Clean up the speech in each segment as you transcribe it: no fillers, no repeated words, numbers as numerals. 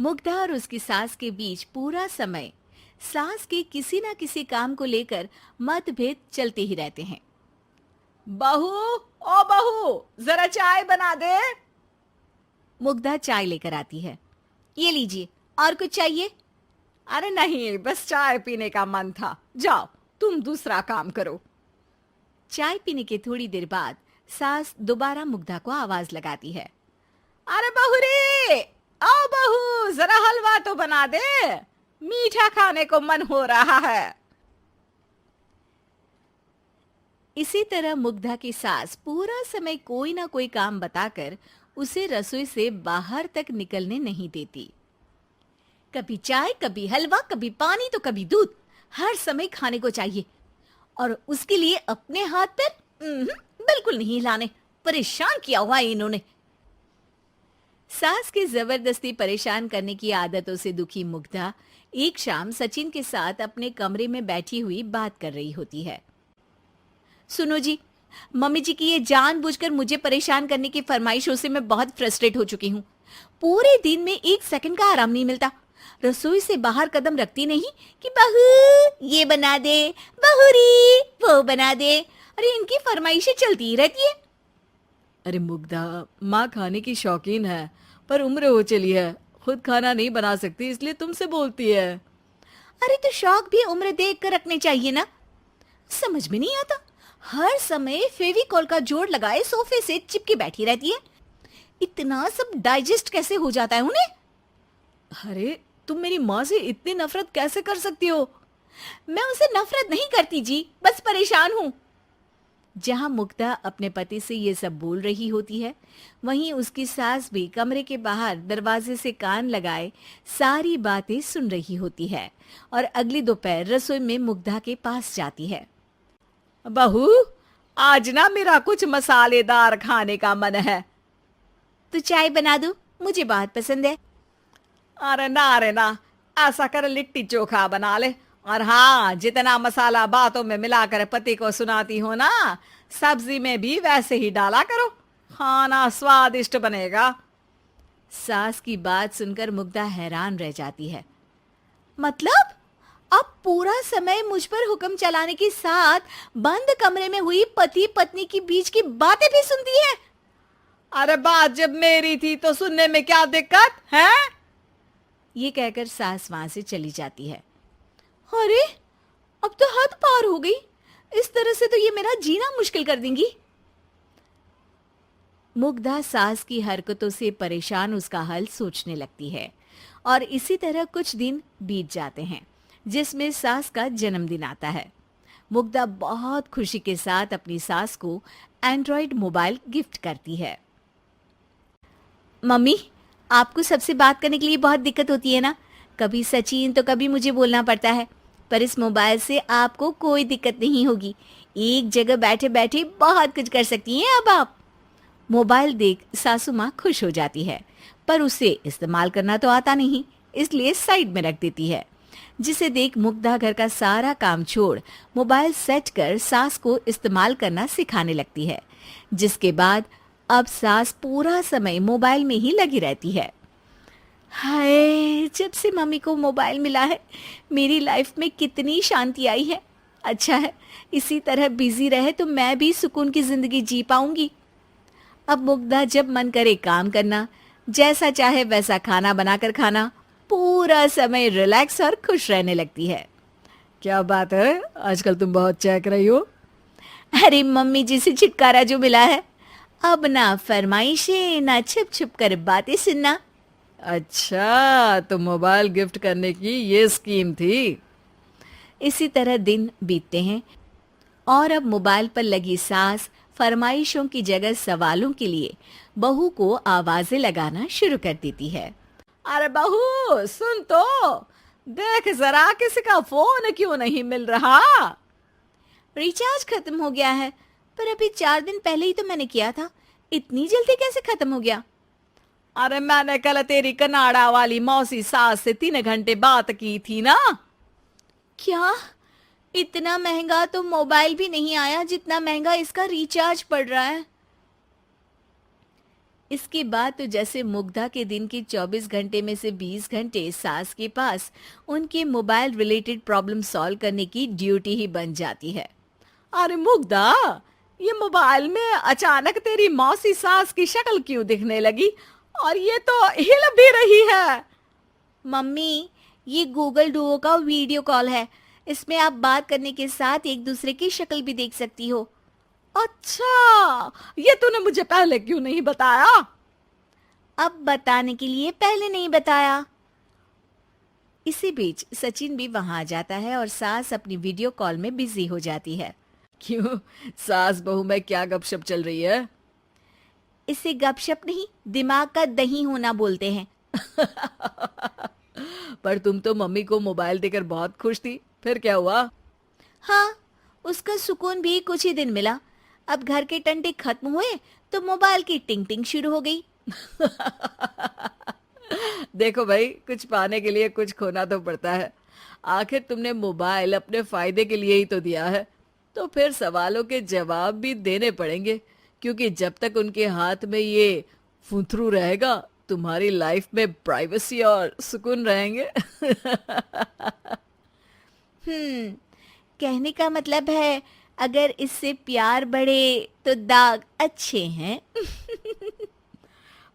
मुग्धा और उसकी सास के बीच पूरा समय सास के किसी न किसी काम को लेकर मतभेद चलते ही रहते हैं। बहू, ओ बहू, जरा चाय बना दे। मुग्धा चाय लेकर आती है। ये लीजिए, और कुछ चाहिए? अरे नहीं, बस चाय पीने का मन था। जाओ, तुम दूसरा काम करो। चाय पीने के थोड़ी देर बाद सास दोबारा मुग्धा को आवाज लगाती है। अरे बहू रे, आओ बहू, जरा हलवा तो बना दे, मीठा खाने को मन हो रहा है। इसी तरह मुग्धा की सास पूरा समय कोई ना कोई काम बताकर उसे रसोई से बाहर तक निकलने नहीं देती। कभी चाय, कभी हलवा, कभी पानी तो कभी दूध, हर समय खाने को चाहिए और उसके लिए अपने हाथ पैर बिल्कुल नहीं हिलाने। परेशान किया हुआ है इन्होंने। सास की जबरदस्ती परेशान करने की आदतों से दुखी मुग्धा एक शाम सचिन के साथ अपने कमरे में बैठी हुई बात कर रही होती है। सुनो जी, मम्मी जी की ये जानबूझकर मुझे परेशान करने की फरमाइशों से मैं बहुत फ्रस्ट्रेट हो चुकी हूँ। पूरे दिन में एक सेकंड का आराम नहीं मिलता। रसोई से बाहर कदम रखती नहीं कि बहू ये बना दे, बहू री वो बना दे। अरे इनकी फरमाइशें चलती ही रहती है। अरे मुग्धा, माँ खाने की शौकीन है, पर उम्र हो चली है, खुद खाना नहीं बना सकती, इसलिए तुमसे बोलती है। अरे तो शौक भी उम्र देख कर रखने चाहिए ना। समझ में नहीं आता, हर समय फेविकॉल का जोड़ लगाए सोफे से चिपके बैठी रहती है। इतना सब डाइजेस्ट कैसे हो जाता है उन्हें? अरे तुम मेरी माँ से इतनी नफरत कैसे कर सकती हो? मैं उनसे नफरत नहीं करती जी, बस परेशान हूँ। जहां मुग्धा अपने पति से ये सब बोल रही होती है, वहीं उसकी सास भी कमरे के बाहर दरवाजे से कान लगाए सारी बातें सुन रही होती है और अगली दोपहर रसोई में मुग्धा के पास जाती है। बहू, आज ना मेरा कुछ मसालेदार खाने का मन है। तो चाय बना दूं? मुझे बहुत पसंद है। अरे ना, ऐसा कर लिट्टी चोखा बना ले। और हाँ, जितना मसाला बातों में मिलाकर पति को सुनाती हो ना, सब्जी में भी वैसे ही डाला करो, खाना स्वादिष्ट बनेगा। सास की बात सुनकर मुग्धा हैरान रह जाती है। मतलब अब पूरा समय मुझ पर हुक्म चलाने के साथ बंद कमरे में हुई पति पत्नी की बीच की बातें भी सुनती है? अरे बात जब मेरी थी तो सुनने में क्या दिक्कत है? ये कहकर सास वहां से चली जाती है। अरे अब तो हद पार हो गई। इस तरह से तो ये मेरा जीना मुश्किल कर देंगी। मुग्धा सास की हरकतों से परेशान उसका हल सोचने लगती है और इसी तरह कुछ दिन बीत जाते हैं, जिसमें सास का जन्मदिन आता है। मुग्धा बहुत खुशी के साथ अपनी सास को एंड्रॉइड मोबाइल गिफ्ट करती है। मम्मी, आपको सबसे बात करने के लिए बहुत दिक्कत होती है ना? कभी सचिन तो कभी मुझे बोलना पड़ता है, पर इस मोबाइल से आपको कोई दिक्कत नहीं होगी। एक जगह बैठे बैठे बहुत कुछ कर सकती हैं अब आप। मोबाइल देख सासू माँ खुश हो जाती है, पर उसे इस्तेमाल करना तो आता नहीं, इसलिए साइड में रख देती है। जिसे देख मुग्धा घर का सारा काम छोड़ मोबाइल सेट कर सास को इस्तेमाल करना सिखाने लगती है, जिसके बाद अब सास पूरा समय मोबाइल में ही लगी रहती है। हाय, जब से मम्मी को मोबाइल मिला है मेरी लाइफ में कितनी शांति आई है। अच्छा है, इसी तरह बिजी रहे तो मैं भी सुकून की जिंदगी जी पाऊंगी। अब मुग्धा जब मन करे काम करना, जैसा चाहे वैसा खाना बनाकर खाना, पूरा समय रिलैक्स और खुश रहने लगती है। क्या बात है, आजकल तुम बहुत चहक रही हो। अरे मम्मी जी से छुटकारा जो मिला है, अब ना फरमाइशें ना छुप छुप कर बातें सुनना। अच्छा, तो मोबाइल गिफ्ट करने की ये स्कीम थी। इसी तरह दिन बीतते हैं और अब मोबाइल पर लगी सास फरमाइशों की जगह सवालों के लिए बहू को आवाजें लगाना शुरू कर देती है। अरे बहू सुन तो, देख जरा किसी का फोन क्यों नहीं मिल रहा? रिचार्ज खत्म हो गया है, पर अभी 4 दिन पहले ही तो मैंने किया था। इतनी जल्दी कैसे खत्म हो गया? अरे मैंने कल तेरी कनाडा वाली मौसी सास से 3 घंटे बात की थी ना। क्या? इतना महंगा तो मोबाइल भी नहीं आया जितना महंगा इसका रिचार्ज पड़ रहा है। इसके बाद तो जैसे मुग्धा के दिन के 24 घंटे में से 20 घंटे सास के पास उनके मोबाइल रिलेटेड प्रॉब्लम सॉल्व करने की ड्यूटी ही बन जाती है। अरे मुग्धा, ये मोबाइल में अचानक तेरी मौसी सास की शक्ल क्यों दिखने लगी? और ये तो हिल भी रही है। मम्मी, ये गूगल डुओ का वीडियो कॉल है। इसमें आप बात करने के साथ एक दूसरे की शक्ल भी देख सकती हो। अच्छा, ये तूने मुझे पहले क्यों नहीं बताया? अब बताने के लिए पहले नहीं बताया। इसी बीच सचिन भी वहां आ जाता है और सास अपनी वीडियो कॉल में बिजी हो जाती है। क्यों, सास बहू में क्या गपशप चल रही है? इसे गपशप नहीं, दिमाग का दही होना बोलते हैं। पर तुम तो मम्मी को मोबाइल देकर बहुत खुश थी, फिर क्या हुआ? हाँ, उसका सुकून भी कुछ ही दिन मिला। अब घर के टंटे खत्म हुए तो मोबाइल की टिंग टिंग शुरू हो गई। देखो भाई, कुछ पाने के लिए कुछ खोना तो पड़ता है। आखिर तुमने मोबाइल अपने फायदे के लिए ही तो दिया है, तो फिर सवालों के जवाब भी देने पड़ेंगे, क्योंकि जब तक उनके हाथ में ये फुंथरू रहेगा, तुम्हारी लाइफ में प्राइवेसी और सुकून रहेंगे। कहने का मतलब है अगर इससे प्यार बढ़े तो दाग अच्छे हैं।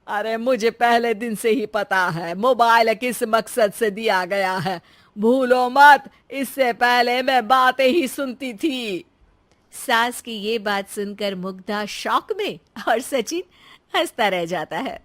अरे मुझे पहले दिन से ही पता है मोबाइल किस मकसद से दिया गया है। भूलो मत, इससे पहले मैं बातें ही सुनती थी। सास की ये बात सुनकर मुग्धा शॉक में और सचिन हंसता रह जाता है।